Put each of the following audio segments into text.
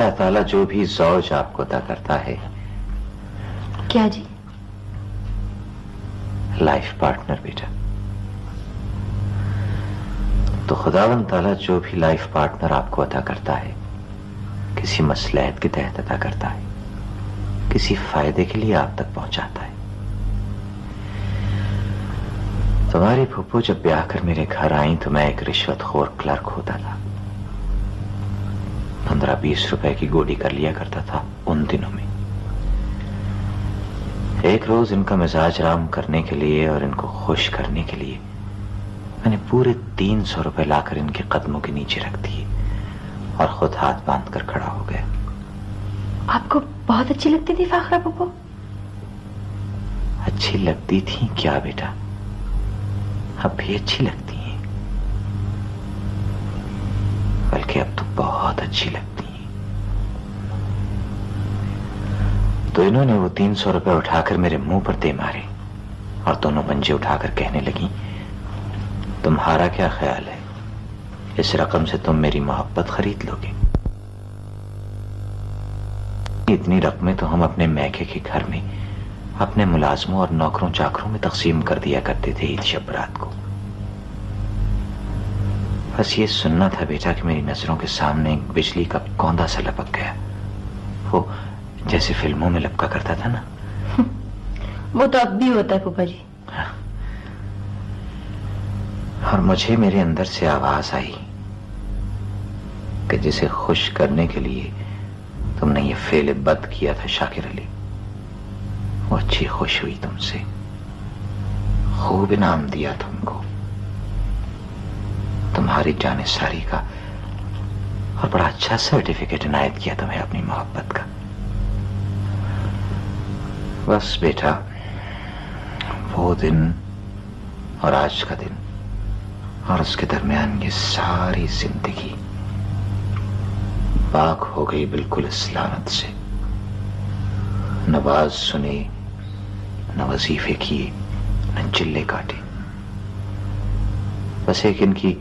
अल्लाह ताला जो भी ज़ौज आपको अता करता है। क्या जी? लाइफ पार्टनर बेटा। तो खुदावंद ताला जो भी लाइफ पार्टनर आपको अता करता है, किसी मसलहत के तहत अता करता है, किसी फायदे के लिए आप तक पहुंचाता है। तुम्हारी फूफो जब ब्याह कर मेरे घर आई तो मैं एक रिश्वतखोर क्लर्क होता था। 15-20 रुपए की गोली कर लिया करता था उन दिनों में। एक रोज इनका मिजाज राम करने के लिए और इनको खुश करने के लिए मैंने पूरे 300 रुपए लाकर इनके कदमों के नीचे रख दिए और खुद हाथ बांध कर खड़ा हो गया। आपको बहुत अच्छी लगती थी फाखरा पप्पो? अच्छी लगती थी क्या बेटा, अब भी अच्छी लगती हैं, बल्कि अब तो बहुत अच्छी लगती हैं। तो इन्होंने वो 300 रुपए उठाकर मेरे मुंह पर दे मारे और दोनों पंजे उठाकर कहने लगी, तुम्हारा क्या ख्याल है, इस रकम से तुम मेरी मोहब्बत खरीद लोगे? इतनी रकमें तो हम अपने मैके के घर में अपने मुलाजमों और नौकरों चाकरों में तकसीम कर दिया करते थे ईद शब रात को। बस ये सुनना था बेटा कि मेरी नजरों के सामने एक बिजली का कौंधा सा लपक गया, वो जैसे फिल्मों में लपका करता था ना। वो तो अब भी होता है पापा जी। हाँ। और मुझे मेरे अंदर से आवाज आई कि जिसे खुश करने के लिए तुमने ये फेल बद किया था शाकिर अली, वो अच्छी खुश हुई तुमसे, खूब इनाम दिया तुमको, तुम्हारी जानिसारी का, और बड़ा अच्छा सर्टिफिकेट इनायत किया तुम्हें अपनी मोहब्बत का। बस बेटा, वो दिन और आज का दिन और उसके दरमियान ये सारी जिंदगी पाक हो गई बिल्कुल इस लानत से। न वाज सुने, न वजीफे किए, न चिल्ले काटे, बस एक इनकी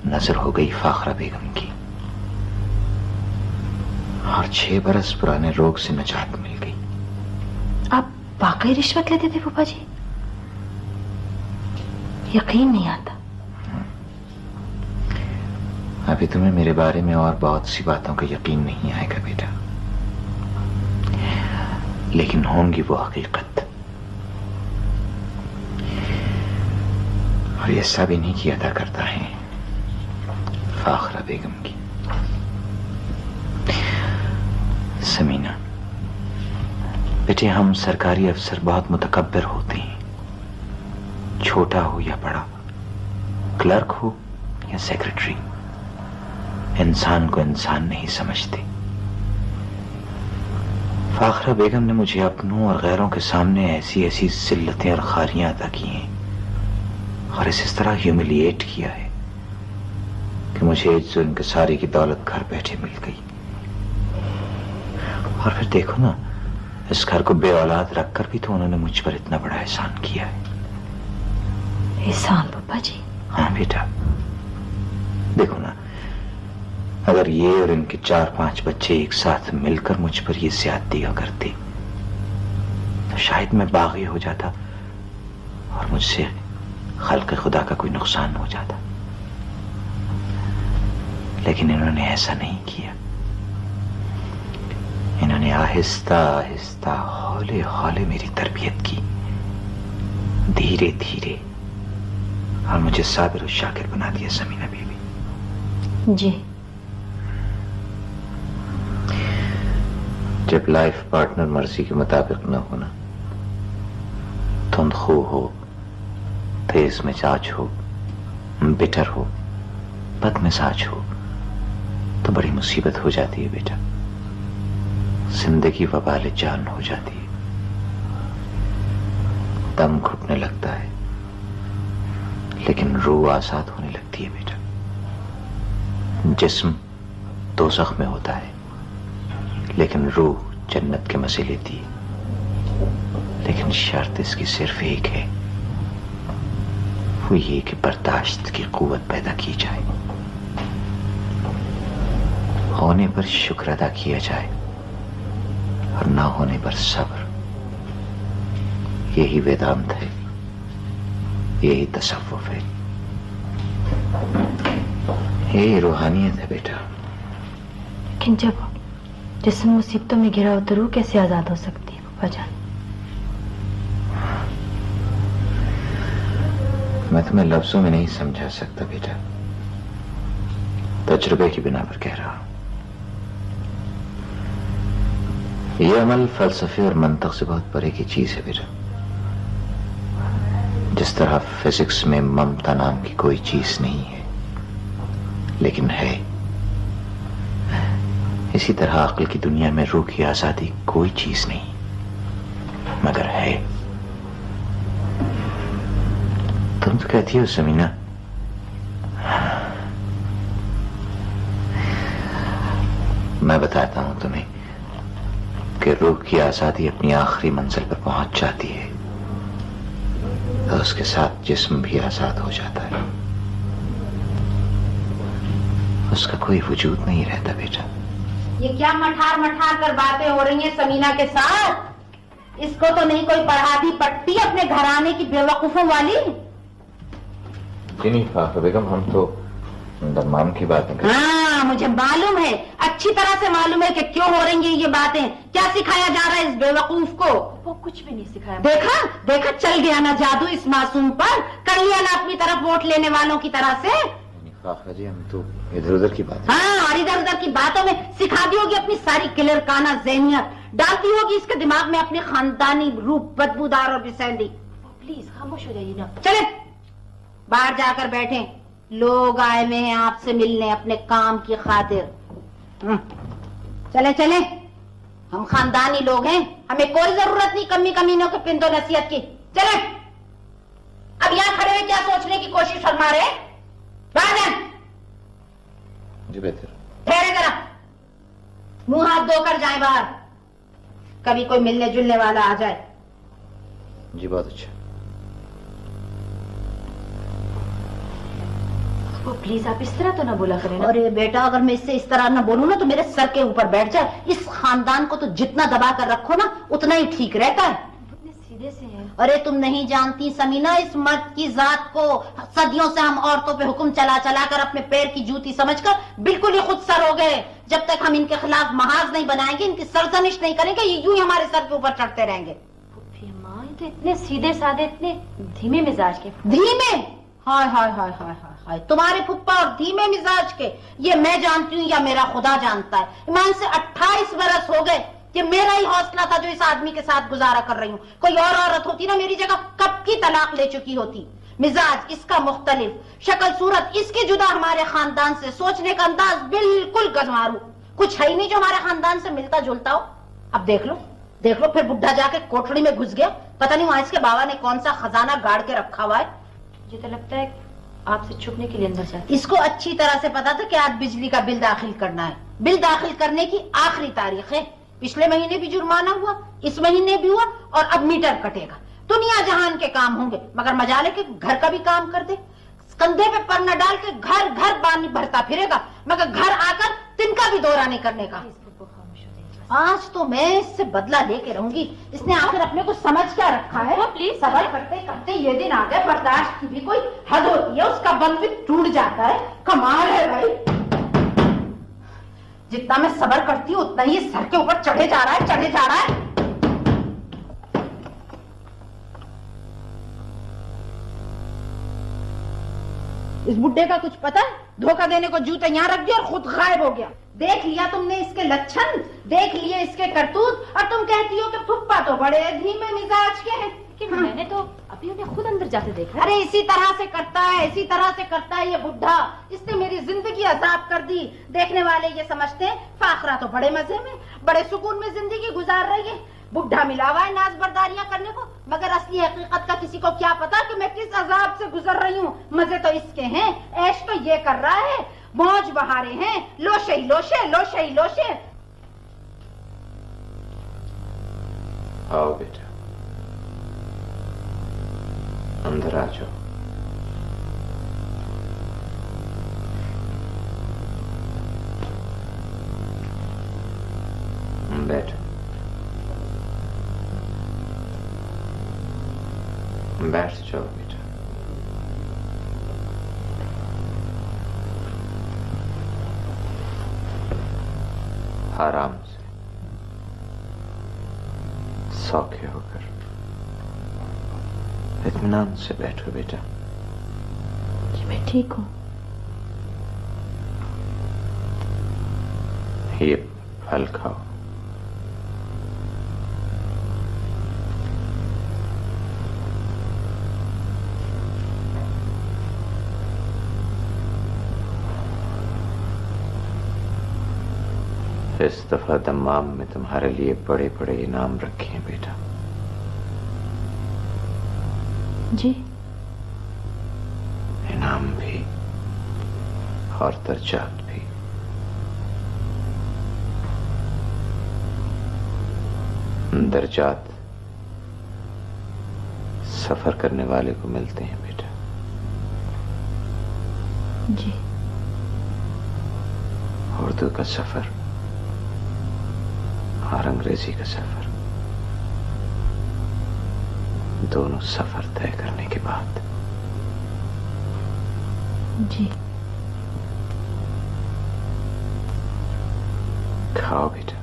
नजर हो गई फाखरा बेगम की और 6 बरस पुराने रोग से निजात मिल गई। आप वाकई रिश्वत लेते थे फूफा जी? यकीन नहीं आता। अभी तुम्हें मेरे बारे में और बहुत सी बातों का यकीन नहीं आएगा बेटा, लेकिन होंगी वो हकीकत। और ये सब इन्हीं की अदा करता है, फाखरा बेगम की। समीना बेटे, हम सरकारी अफसर बहुत मुतकब्बिर होते हैं, छोटा हो या बड़ा, क्लर्क हो या सेक्रेटरी, इंसान को इंसान नहीं समझते। फाखरा बेगम ने मुझे अपनों और गैरों के सामने ऐसी ऐसी जिल्लतें और खारियां अदा की हैं और इस तरह ह्यूमिलिएट किया है कि मुझे इज्जत इनके सारी की दौलत घर बैठे मिल गई। और फिर देखो ना, इस घर को बे औलाद रखकर भी तो उन्होंने मुझ पर इतना बड़ा एहसान किया है। एहसान पापा जी? हाँ बेटा, देखो ना, अगर ये और इनके 4-5 बच्चे एक साथ मिलकर मुझ पर ये ज्यादतियां करते तो शायद मैं बागी हो जाता और मुझसे खल्क़ खुदा का कोई नुकसान हो जाता, लेकिन इन्होंने ऐसा नहीं किया। इन्होंने आहिस्ता आहिस्ता हौले हौले मेरी तरबियत की, धीरे धीरे, और मुझे साबिर और शाकिर बना दिया समीना बीबी। जी। जब लाइफ पार्टनर मर्जी के मुताबिक न होना, धुंधखू हो, तेज मिजाज हो, बिटर हो, बदमिजाज हो, तो बड़ी मुसीबत हो जाती है बेटा। जिंदगी वबाल जान हो जाती है, दम घुटने लगता है, लेकिन रूह आजाद होने लगती है बेटा। जिस्म दोज़ख में होता है, लेकिन रूह जन्नत के मजे लेती है। लेकिन शर्त इसकी सिर्फ एक है, वो ये कि बर्दाश्त की कुव्वत पैदा की जाए। होने पर शुक्र अदा किया जाए और ना होने पर सब्र। यही वेदांत है, यही तसव्वुफ है, यही रूहानियत है बेटा। लेकिन जब जिस्म मुसीबतों में घिरा हो तो रूह कैसे आजाद हो सकती है फूफा जान? मैं तुम्हें लफ्जों में नहीं समझा सकता बेटा, तजुर्बे की बिना पर कह रहा हूं। यह अमल फलसफे और मंतक से बहुत परे की चीज है बेटा। जिस तरह फिजिक्स में ममता नाम की कोई चीज नहीं है लेकिन है, इसी तरह अक्ल की दुनिया में रूह की आजादी कोई चीज नहीं मगर है। तुम तो कहती हो समीना, मैं बताता हूं तुम्हें कि रूह की आजादी अपनी आखिरी मंजिल पर पहुंच जाती है तो उसके साथ जिस्म भी आजाद हो जाता है। उसका कोई वजूद नहीं रहता बेटा। ये क्या मठार मठार कर बातें हो रही हैं समीना के साथ? इसको तो नहीं कोई पढ़ाती पट्टी अपने घराने की बेवकूफों वाली। जी नहीं फाखर बेगम, हम तो दरमान की बातें कर। हाँ, मुझे मालूम है, अच्छी तरह से मालूम है कि क्यों हो रही हैं ये बातें। क्या सिखाया जा रहा है इस बेवकूफ को? वो कुछ भी नहीं सिखाया। देखा देखा, चल गया ना जादू इस मासूम पर, कर लिया ना अपनी तरफ वोट लेने वालों की तरह से। फाखर जी, हम तो इधर उधर की बात। हाँ, और इधर उधर की बातों में सिखा दी होगी अपनी सारी किलर काना ज़हनियत, डालती होगी इसके दिमाग में अपनी खानदानी रूप बदबूदार और बिसैंदी। प्लीज खामोश हो जाइए ना। चले बाहर जाकर बैठे, लोग आए हुए हैं आपसे मिलने अपने काम की खातिर। चले चले, हम खानदानी लोग हैं, हमें कोई जरूरत नहीं कमी कमीनों के पिंदो नसीहत की। चले, अब यहाँ खड़े हुए क्या सोचने की कोशिश फरमा रहे? बाहर जाए। जी बेहतर। ठहरे जरा, मुंह हाथ धोकर जाए बाहर, कभी कोई मिलने जुलने वाला आ जाए। जी बहुत अच्छा। वो प्लीज आप इस तरह तो ना बोला करें ना। अरे बेटा, अगर मैं इससे इस तरह ना बोलूं ना तो मेरे सर के ऊपर बैठ जाए। इस खानदान को तो जितना दबा कर रखो ना उतना ही ठीक रहता है। इतने सीधे से हैं। अरे तुम नहीं जानती समीना इस मर्द की जात को। सदियों से हम औरतों पे हुक्म चला चला कर अपने पैर की जूती समझकर बिल्कुल ही खुद सर हो गए। जब तक हम इनके खिलाफ महाज नहीं बनाएंगे, इनकी सरजनिश नहीं करेंगे, ये यूं ही हमारे सर के ऊपर चढ़ते रहेंगे। फूफी अम्मा, ये तो इतने सीधे साधे, इतने धीमे मिजाज के। धीमे? हाय हाय हाय हाय हाय हाय, तुम्हारे फुप्पा और धीमे मिजाज के, ये मैं जानती हूँ या मेरा खुदा जानता है। ईमान से 28 बरस हो गए कि मेरा ही हौसला था जो इस आदमी के साथ गुजारा कर रही हूँ। कोई और औरत होती ना मेरी जगह कब की तलाक ले चुकी होती। मिजाज इसका मुख्तलिफ, शक्ल सूरत इसकी जुदा हमारे खानदान से, सोचने का अंदाज बिल्कुल गजमारू, कुछ है ही नहीं जो हमारे खानदान से मिलता जुलता हो। अब देख लो फिर बुढ़ा जाके कोठड़ी में घुस गया, पता नहीं वहां इसके बाबा ने कौन सा खजाना गाड़ के रखा हुआ है। मुझे तो लगता है आपसे छुपने के लिए अंदर जाती। इसको अच्छी तरह से पता था कि आज बिजली का बिल दाखिल करना है। बिल दाखिल करने की आखिरी तारीख है। पिछले महीने भी जुर्माना हुआ, इस महीने भी हुआ और अब मीटर कटेगा। दुनिया जहान के काम होंगे मगर मजाले के घर का भी काम कर दे। कंधे पे पर न डाल के घर घर पानी भरता फिरेगा मगर घर आकर तिनका भी दौरा नहीं करने का। आज तो मैं इससे बदला लेके रहूंगी। इसने आखिर अपने को समझ क्या रखा है? प्लीज सबर करते करते ये दिन आ गए, बर्दाश्त की भी कोई हद होती है, उसका बल भी टूट जाता है। कमाल है भाई, जितना मैं सबर करती हूँ उतना ही सर के ऊपर चढ़े जा रहा है, चढ़े जा रहा है। इस बुड्ढे का कुछ पता है? धोखा देने को जूते यहाँ रख दिया और खुद गायब हो गया। देख लिया तुमने इसके लक्षण, देख लिए इसके करतूत, और तुम कहती हो कि फुप्पा तो बड़े धीमे मिजाज के हैं। मैंने तो अभी उन्हें खुद अंदर जाते देखा। अरे इसी तरह से करता है, इसी तरह से करता है ये बुढ़ा। इसने मेरी जिंदगी अजाब कर दी। देखने वाले ये समझते हैं फाखरा तो बड़े मजे में, बड़े सुकून में जिंदगी गुजार रही है। बुढ़ा मिला हुआ है नाज बर्दारियां करने को, मगर असली हकीकत का किसी को क्या पता कि मैं किस अजाब से गुजर रही हूँ। मजे तो इसके हैं, ऐश तो ये कर रहा है, मौज बहारे हैं, लोशे ही लोशे, लोशे ही लोशे। आओ बेटा, अंदर आ जाओ। बैठो, बैठ जाओ बेटा। आराम से, सौखे होकर इत्मीनान से बैठो बेटा। जी मैं ठीक हूँ। ये फल खाओ। इस दफा दम्माम में तुम्हारे लिए बड़े बड़े इनाम रखे हैं बेटा। जी। इनाम भी और दर्जात भी। दर्जात सफर करने वाले को मिलते हैं बेटा। जी। उर्दू का सफर और अंग्रेजी का सफर, दोनों सफर तय करने के बाद। जी। खाओ बेटा।